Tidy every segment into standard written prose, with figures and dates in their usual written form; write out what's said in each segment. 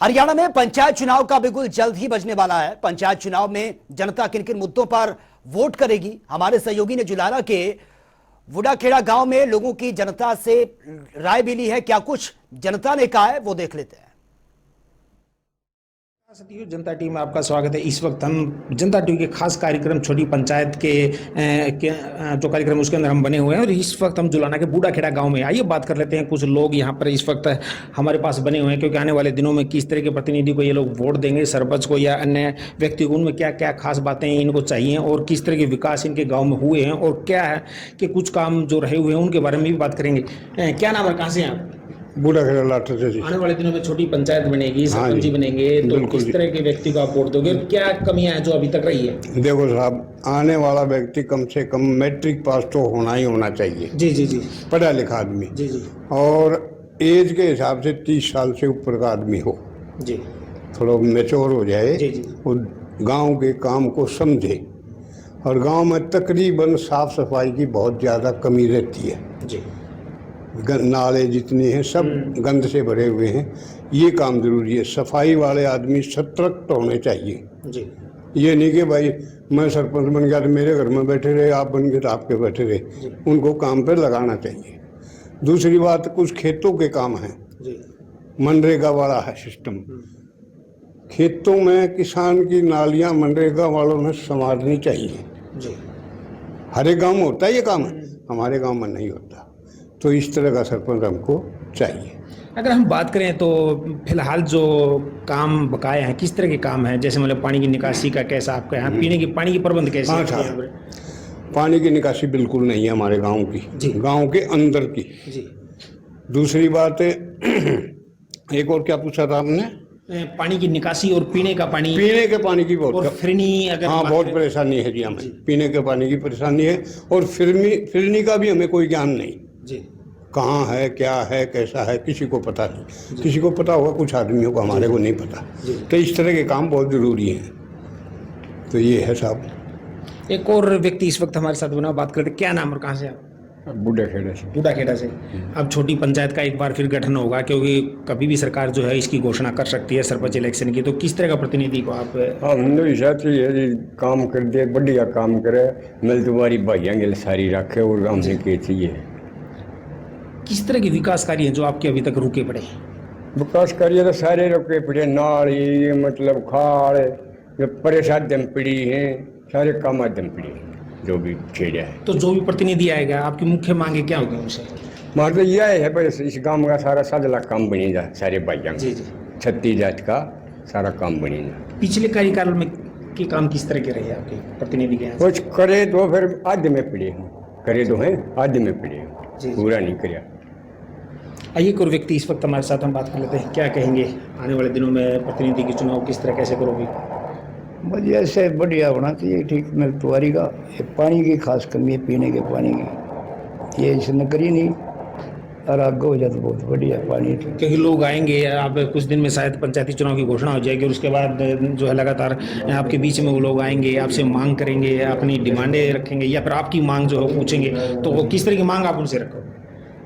हरियाणा में पंचायत चुनाव का बिगुल जल्द ही बजने वाला है। पंचायत चुनाव में जनता किन किन मुद्दों पर वोट करेगी, हमारे सहयोगी ने जुलाना के वुडाखेड़ा गांव में लोगों की जनता से राय भी ली है। क्या कुछ जनता ने कहा है वो देख लेते हैं। जनता टीवी में आपका स्वागत है। इस वक्त हम जनता टीवी के खास कार्यक्रम छोटी पंचायत के जो कार्यक्रम उसके अंदर हम बने हुए हैं और इस वक्त हम जुलाना के बूढ़ाखेड़ा गांव में आइए बात कर लेते हैं। कुछ लोग यहां पर इस वक्त हमारे पास बने हुए हैं क्योंकि आने वाले दिनों में किस तरह के प्रतिनिधि को ये लोग वोट देंगे, सरपंच को या अन्य व्यक्ति को, उनमें क्या क्या खास बातें इनको चाहिए और किस तरह के विकास इनके गाँव में हुए हैं और क्या है कि कुछ काम जो रहे हुए हैं उनके बारे में भी बात करेंगे। क्या नाम है, कहाँ से हैं आप? बूढ़ाखेड़ा लाटर से जी। आने वाले दिनों में छोटी पंचायत बनेगी, सरपंच जी बनेंगे, तो किस तरह के व्यक्ति को आप वोट दोगे? क्या कमियां हैं जो अभी तक रही है? देखो साहब, आने वाला व्यक्ति कम से कम मैट्रिक पास तो होना ही होना चाहिए। जी जी जी। पढ़ा लिखा आदमी। जी जी। और एज के हिसाब से 30 साल से ऊपर का आदमी हो जी। थोड़ा मैच्योर हो जाए। जी जी। और गांव के काम को समझे। और गांव में तकरीबन साफ सफाई की बहुत ज़्यादा कमी रहती है जी। नाले जितने हैं सब गंद से भरे हुए हैं। ये काम जरूरी है। सफाई वाले आदमी सतर्क होने चाहिए जी। ये नहीं कि भाई मैं सरपंच बन गया तो मेरे घर में बैठे रहे, आप बन गए तो आपके बैठे रहे। उनको काम पर लगाना चाहिए। दूसरी बात, कुछ खेतों के काम हैं, मनरेगा वाला है सिस्टम। खेतों में किसान की नालियां मनरेगा वालों ने संवारनी चाहिए। हर एक गाँव में होता है ये काम, हमारे गाँव में नहीं होता। तो इस तरह का सरपंच हमको चाहिए। अगर हम बात करें तो फिलहाल जो काम बकाए हैं किस तरह के काम हैं? जैसे मतलब पानी की निकासी का कैसा आपका यहाँ, पीने की पानी की प्रबंध कैसे है? हाँ, पानी की निकासी बिल्कुल नहीं है हमारे गांव की, गांव के अंदर की जी। दूसरी बात है एक और क्या पूछा था आपने? पानी की निकासी और पीने का पानी। पीने के पानी की बहुत फिरनी, अगर हाँ बहुत परेशानी है जी हमें। पीने के पानी की परेशानी है और फिरनी का भी हमें कोई ज्ञान नहीं जी। कहाँ है, क्या है, कैसा है, किसी को पता नहीं। किसी को पता होगा कुछ आदमियों को, हमारे को नहीं पता। तो इस तरह के काम बहुत ज़रूरी हैं। तो ये है साहब। एक और व्यक्ति इस वक्त हमारे साथ बना, बात करते। क्या नाम और कहाँ से आप? बूढ़ाखेड़ा से। बूढ़ाखेड़ा से। अब छोटी पंचायत का एक बार फिर गठन होगा क्योंकि कभी भी सरकार जो है इसकी घोषणा कर सकती है सरपंच इलेक्शन की, तो किस तरह का प्रतिनिधि को आप? हम हिसाब से ये काम कर दे, बढ़िया काम करे, मिल तुम्हारी भाइयाँ गिल सारी रखे और हमने के चाहिए। किस तरह के विकास कार्य हैं जो आपके अभी तक रुके पड़े? विकास कार्य तो सारे रुके पड़े, नाली मतलब खाड़ जो परेशान दम पड़ी हैं, सारे काम दम पड़ी जो भी छेड़ा है। तो जो भी प्रतिनिधि आएगा आपकी मुख्य मांगे क्या होगी उनसे? मार तो यह है पर इस गांव का सारा 7 लाख काम बनी जा, सारे भाइयों जी जी। 36 जात का सारा काम बनी जा। पिछले कार्यकाल में के काम किस तरह के रहे आपके प्रतिनिधि के? कुछ करे तो फिर आधे में पड़े हैं, करे तो हैं आधे में पड़े हैं, पूरा नहीं कराया। आइए एक और व्यक्ति इस वक्त हमारे साथ हम बात कर लेते हैं। क्या कहेंगे आने वाले दिनों में प्रतिनिधि के चुनाव किस तरह कैसे करोगे? बढ़िया से बढ़िया होना चाहिए। ठीक मिलतुआरी का पानी की खास कमी है, पीने के पानी की, ये इसने करी नहीं और आगे हो जाए तो बहुत बढ़िया पानी। क्योंकि लोग आएंगे, अब कुछ दिन में शायद पंचायती चुनाव की घोषणा हो जाएगी और उसके बाद जो है लगातार आपके बीच में वो लोग आएंगे, आपसे मांग करेंगे, अपनी डिमांडें रखेंगे या फिर आपकी मांग जो है पूछेंगे, तो किस तरह की मांग आप उनसे रखोगे?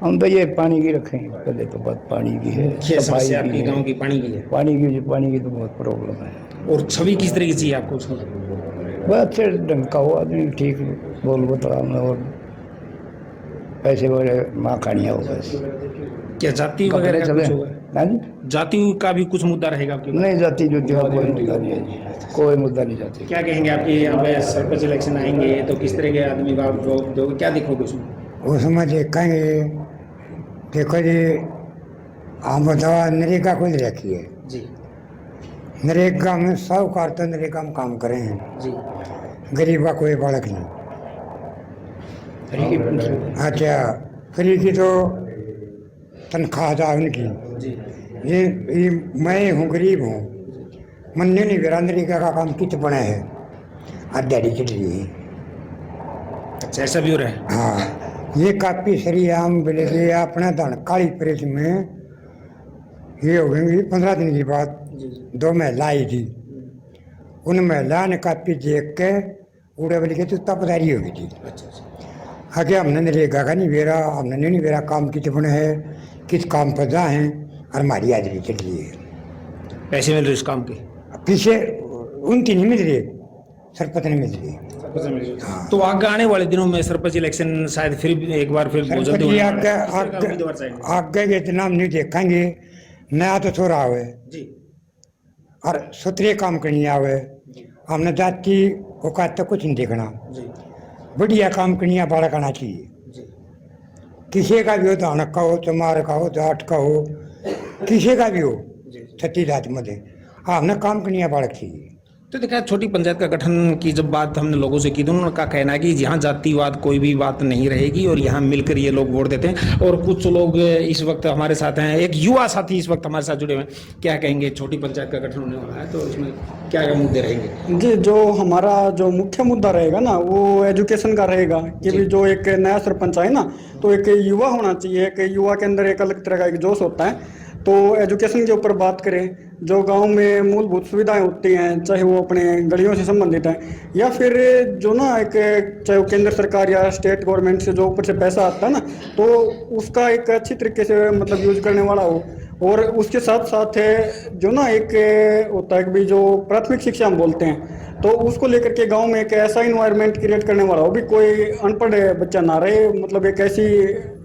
हम तो ये पानी की रखेंगे पहले तो, बात पानी की है, सफाई आपकी गाँव की पानी की है। पानी की तो बहुत प्रॉब्लम है। और छवि किस तरह की चाहिए आपको उसमें? वह अच्छे ढंग का हो आदमी, ठीक बोल बता में और पैसे वगैरह माँ खानिया हो बस। क्या जाति वगैरह का कुछ होगा? जाति का भी कुछ मुद्दा रहेगा आपके? नहीं, जाति जो कोई मुद्दा नहीं है, कोई मुद्दा नहीं जाती। क्या कहेंगे आपके यहाँ पे सरपंच इलेक्शन आएंगे तो किस तरह के आदमी का आप वोट दोगे, क्या देखोगे उसमें? उसमें देखेंगे, देखो जी हम बताओ नरेगा खुद रखी है जी। नरेगा में 100 तो नरेगा में काम करे हैं जी। गरीब का कोई बालक नहीं। अच्छा, फ्री की तो तनख्वाह था उनकी जी। ये मैं हूँ, गरीब हूँ, मन नहीं मेरा नरेगा का काम कित बना है और डैडी चल रही है। अच्छा, ऐसा भी हो रहा है? हाँ, ये कापी सरी आम बिले अपना धन काली प्रेस में ये हो गई 15 दिन की बात। 2 महिला आई थी, उन महिला ने कापी देख के उड़े बल्कि तो तपदारी हो गई थी। आगे हमने नरेगा का नहीं बेरा, हमने नहीं बेरा काम कित बने है, किस काम पर जा हैं और हमारी हाजिरी चल रही है। पैसे मिल रहे इस काम के? पीछे उनकी नहीं मिल रही, सरपंच नहीं मिल रही। तो आगे आने वाले दिनों में सरपंच इलेक्शन शायद फिर एक बार फिर बहुत जल्दी सरपंच होने वाला है। किस तरह का उम्मीदवार चाहेंगे? आगे के इतना नहीं देखेंगे, नया तो थोड़ा हुए जी और सुथरे काम करनी आवे, हमने जाति औकात तो कुछ नहीं देखना, जी बढ़िया काम करनी बाड़ा करना चाहिए। जी किसी का भी हो, धानक का हो, चमार का हो, जाट का हो, किसी का भी हो, छत्तीस जाति मध्ये हमने काम करनी बाड़क चाहिए। तो देखा छोटी पंचायत का गठन की जब बात हमने लोगों से की तो उन्होंने का कहना है कि यहाँ जातिवाद कोई भी बात नहीं रहेगी और यहाँ मिलकर ये लोग वोट देते हैं। और कुछ लोग इस वक्त हमारे साथ हैं, एक युवा साथी इस वक्त हमारे साथ जुड़े हुए हैं, क्या कहेंगे? छोटी पंचायत का गठन होने वाला है तो इसमें क्या क्या मुद्दे रहेंगे? जी, जो हमारा जो मुख्य मुद्दा रहेगा ना वो एजुकेशन का रहेगा कि भी जो एक नया सरपंच है ना तो एक युवा होना चाहिए, एक युवा के अंदर एक अलग तरह का एक जोश होता है। तो एजुकेशन के ऊपर बात करें, जो गांव में मूलभूत सुविधाएं होती हैं, चाहे वो अपने गलियों से संबंधित हैं या फिर जो ना एक चाहे वो केंद्र सरकार या स्टेट गवर्नमेंट से जो ऊपर से पैसा आता है ना तो उसका एक अच्छी तरीके से मतलब यूज करने वाला हो। और उसके साथ साथ जो ना एक होता है कि भी जो प्राथमिक शिक्षा हम बोलते हैं तो उसको लेकर के गांव में एक ऐसा इन्वायरमेंट क्रिएट करने वाला हो भी कोई अनपढ़ बच्चा ना रहे, मतलब एक ऐसी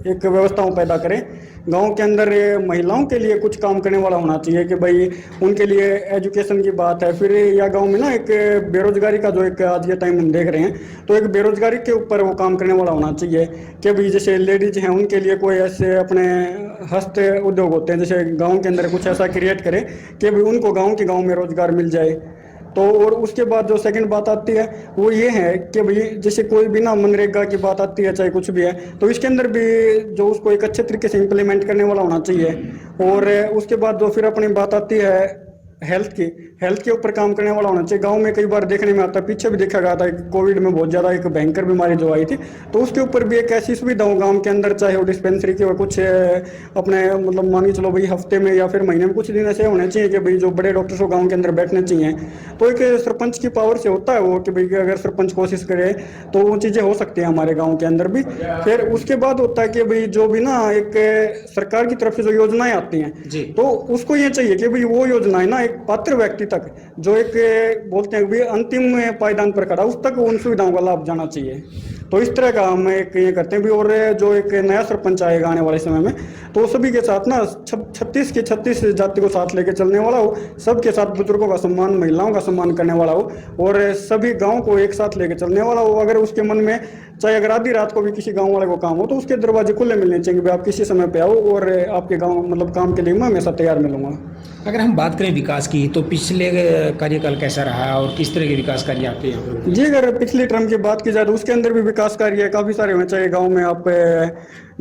एक व्यवस्थाओं पैदा करें गांव के अंदर। महिलाओं के लिए कुछ काम करने वाला होना चाहिए कि भाई उनके लिए एजुकेशन की बात है। फिर या गांव में ना एक बेरोजगारी का जो एक आज के टाइम हम देख रहे हैं तो एक बेरोजगारी के ऊपर वो काम करने वाला होना चाहिए कि भाई जैसे लेडीज हैं उनके लिए कोई ऐसे अपने हस्त उद्योग होते हैं जैसे गाँव के अंदर कुछ ऐसा क्रिएट करे कि भाई उनको गाँव में रोजगार मिल जाए। तो और उसके बाद जो सेकंड बात आती है वो ये है कि भाई जैसे कोई भी ना मनरेगा की बात आती है चाहे कुछ भी है तो इसके अंदर भी जो उसको एक अच्छे तरीके से इम्प्लीमेंट करने वाला होना चाहिए। और उसके बाद जो फिर अपनी बात आती है हेल्थ के ऊपर काम करने वाला होना चाहिए। गांव में कई बार देखने में आता है, पीछे भी देखा गया था कोविड में बहुत ज़्यादा एक भयंकर बीमारी जो आई थी तो उसके ऊपर भी एक ऐसी सुविधा हो गांव के अंदर, चाहे वो डिस्पेंसरी के कुछ अपने मतलब मान के चलो भाई हफ्ते में या फिर महीने में कुछ दिन ऐसे होने चाहिए कि भाई जो बड़े डॉक्टर्स को गाँव के अंदर बैठने चाहिए। तो एक सरपंच की पावर से होता है वो कि भाई अगर सरपंच कोशिश करे तो वो चीज़ें हो सकती हैं हमारे गाँव के अंदर भी। फिर उसके बाद होता है कि भाई जो भी ना एक सरकार की तरफ से जो योजनाएं आती हैं तो उसको ये चाहिए कि भाई वो योजनाएं ना पात्र व्यक्ति तक जो एक बोलते हैं भी अंतिम पायदान पर खड़ा उस तक उन सुविधाओं का लाभ जाना चाहिए। तो इस तरह का हम एक ये करते हैं भी। और जो एक नया सरपंच आएगा आने वाले समय में तो सभी के साथ ना 36 जाति को साथ लेके चलने वाला हो, सबके साथ बुजुर्गों का सम्मान, महिलाओं का सम्मान करने वाला हो और सभी गाँव को एक साथ लेके चलने वाला हो। अगर उसके मन में चाहे अगर आधी रात को भी किसी गाँव वाले को काम हो तो उसके दरवाजे खुले मिलने चाहिए भी आप किसी समय पे आओ और आपके गाँव मतलब काम के लिए मैं हमेशा तैयार मिलूंगा। अगर हम बात करें विकास की तो पिछले कार्यकाल कैसा रहा और किस तरह के विकास कार्य आपके यहाँ पर? जी, अगर पिछली टर्म की बात की जाए तो उसके अंदर भी विकास कार्य काफ़ी सारे होने चाहिए। गांव में आप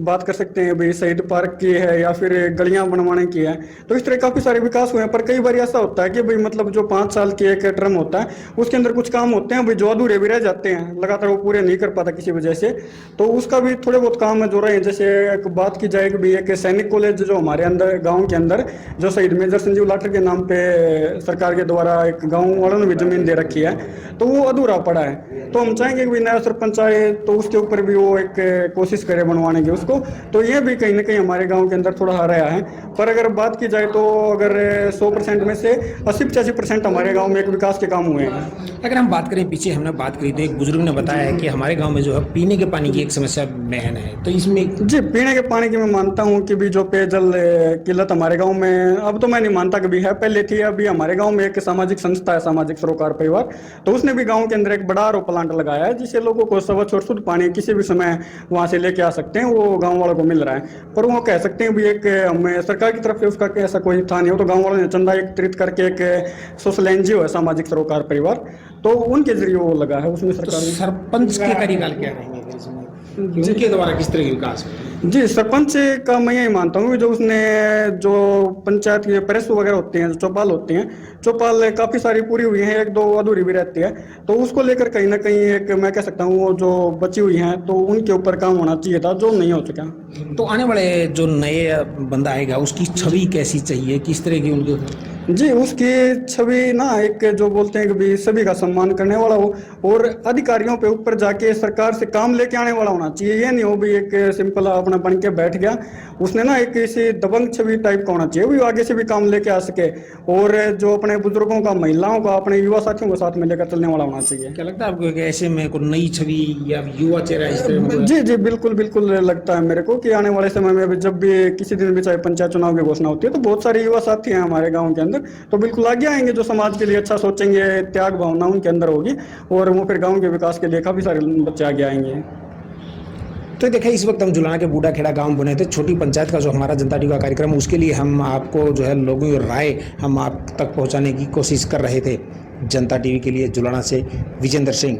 बात कर सकते हैं भाई शहीद पार्क की है या फिर गलियां बनवाने की है, तो इस तरह काफ़ी सारे विकास हुए हैं। पर कई बार ऐसा होता है कि भाई मतलब जो 5 साल की एक टर्म होता है उसके अंदर कुछ काम होते हैं भाई जो अधूरे भी रह जाते हैं, लगातार वो पूरे नहीं कर पाता किसी वजह से, तो उसका भी थोड़े बहुत काम है जो रहे हैं। जैसे एक बात की जाए कि भाई एक सैनिक कॉलेज जो हमारे अंदर गाँव के अंदर जो शहीद मेजर संजीव लाठर के नाम पे सरकार के द्वारा एक गाँव वालों ने भी जमीन दे रखी है तो वो अधूरा पड़ा है। तो हम चाहेंगे कि नया सरपंच आए तो उसके ऊपर भी वो एक कोशिश करे बनवाने की उसको, तो ये भी कहीं ना कहीं हमारे गांव के अंदर थोड़ा हारा है। पर अगर बात की जाए तो अगर 100% में से 80-85% हमारे गांव में एक विकास के काम हुए हैं। अगर हम बात करें, पीछे हमने बात करी थी, एक बुजुर्ग ने बताया है कि हमारे गाँव में जो है पीने के पानी की एक समस्या बहन है, तो इसमें जी पीने के पानी की मैं मानता हूँ कि भी जो पेयजल किल्लत हमारे गाँव में, अब तो मैं नहीं मानता कि भी है, पहले थी। अभी हमारे गाँव में एक सामाजिक संस्था है सामाजिक सरोकार परिवार, तो उसने भी गाँव के अंदर एक बड़ा RO प्लांट लगाया है जिससे लोगों को स्वच्छ और शुद्ध पानी किसी भी समय वहाँ से लेके आ सकते हैं, वो गाँव वालों को मिल रहा है। पर वो कह सकते हैं भी एक हमें सरकार की तरफ से उसका ऐसा कोई था नहीं हो, तो गाँव वालों ने चंदा एकत्रित करके एक सोशल NGO है सामाजिक सरोकार परिवार, तो उनके जरिए वो लगा है उसमें सरकार। सरपंच के कार्यकाल क्या रहेंगे उनके द्वारा किस तरह के विकास? जी सरपंच का मैं यही मानता हूँ जो उसने जो पंचायत के प्रेस वगैरह होते हैं, चौपाल होती हैं, चौपाल काफ़ी सारी पूरी हुई हैं, 1-2 अधूरी भी रहती है, तो उसको लेकर कहीं ना कहीं एक मैं कह सकता हूँ वो जो बची हुई हैं तो उनके ऊपर काम होना चाहिए था जो नहीं हो चुका। तो आने वाले जो नए बंदा आएगा उसकी छवि कैसी चाहिए, किस तरह की उनकी? जी, उसकी छवि ना एक जो बोलते हैं कि भी सभी का सम्मान करने वाला हो और अधिकारियों पे ऊपर जाके सरकार से काम लेके आने वाला होना चाहिए। ये नहीं हो भी एक सिंपल अपना बन के बैठ गया, उसने ना एक ऐसी दबंग छवि टाइप का होना चाहिए, वो आगे से भी काम लेके आ सके और जो अपने बुजुर्गों का, महिलाओं का, अपने युवा साथियों को साथ में लेकर चलने वाला होना चाहिए। क्या लगता है आपको कि ऐसे में कोई नई छवि या युवा चेहरा इस तरह? जी जी, बिल्कुल बिल्कुल लगता है मेरे को कि आने वाले समय में भी जब भी किसी दिन भी चाहे पंचायत चुनाव की घोषणा होती है तो बहुत सारे युवा साथी हैं हमारे गांव के अंदर, तो बिल्कुल आगे आएंगे, जो समाज के लिए अच्छा सोचेंगे, त्याग भावना उनके अंदर होगी और वो फिर गांव के विकास के लिए काफ़ी सारे बच्चे आगे आएंगे। तो देखिए, इस वक्त हम जुलाना के बूढ़ा खेड़ा गांव बने थे। छोटी पंचायत का जो हमारा जनता टीवी का कार्यक्रम, उसके लिए हम आपको जो है लोगों की राय हम आप तक पहुंचाने की कोशिश कर रहे थे। जनता टीवी के लिए जुलाना से विजेंद्र सिंह।